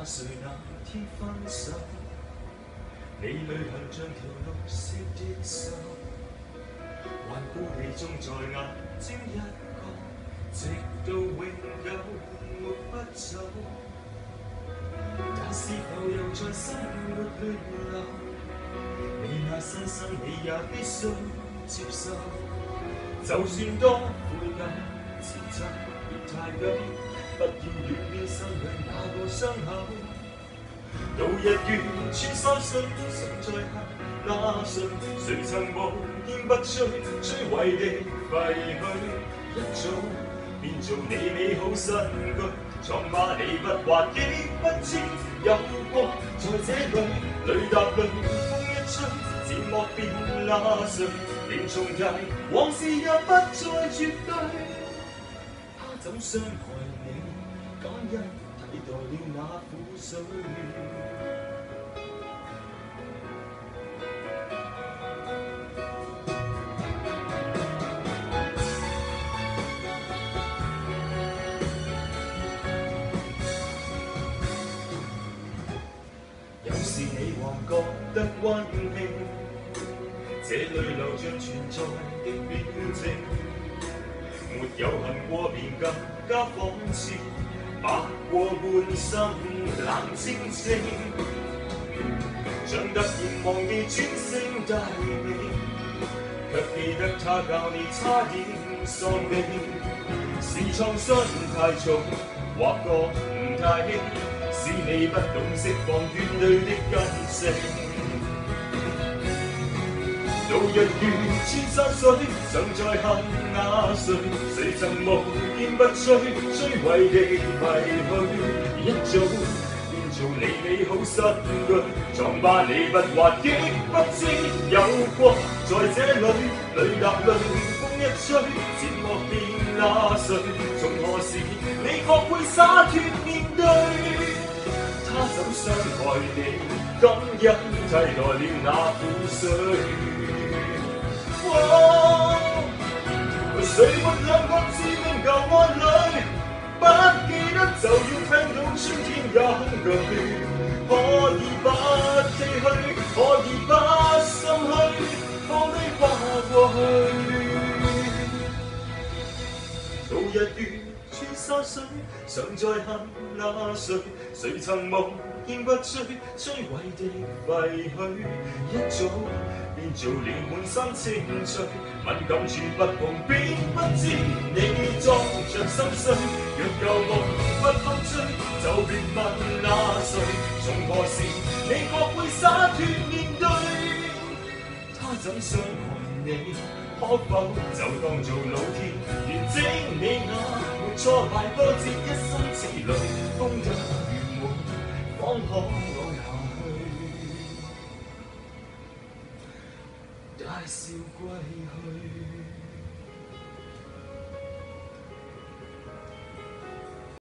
那誰那天分手？你淚痕像條綠色的銹，還故地種在眼睛一角，直到永久抹不走。但是否又在生活血流？你那新生你也必須接受，就算多悔疚，自責別太久，不要戀戀心裏那個傷口。到日月穿山水，想再恨那誰？誰曾無堅不摧，摧毀的廢墟，一早變做你美好新居。創罵你不惑亦不知有過，在這裏踏淚，風一吹，漸莫辨那誰？連重提往事也不再絕對。他怎傷害你？感恩替代了那苦水。有時你還覺得溫馨，這裏流着存在的表徵，沒有恨過便更加仿似，白過半生冷清清，像突然忘記轉聲帶你，卻記得他教你差點喪命，是創傷太重，或覺唔太輕，使你不懂釋放怨淚的根性。到日月穿山水，想再恨那誰？誰曾無堅不摧，摧毀的廢墟，一早變做你美好新居。瘡疤你不惑亦不知有過，在這裏踏淚，風一吹，漸莫辨那誰？從何時你學會灑脫面對？他怎傷害你？感恩替代了那苦水。誰沒兩個致命舊愛侶？不記得就要聽到春天也空虛，可以不唏噓，可以不心虛，放低吧過去。到日月穿山水，想再恨那誰？誰曾無堅不摧，摧毀的廢墟，一早變做了滿身情緒，敏感處不碰便不知你裝着心碎。若舊夢不堪追，就別問那誰？從何時你學會灑脫面對？他怎傷害你？可否就當做老天完整你那沒挫敗波折，一生之旅風得圓滿，方可愛下去，大笑歸去。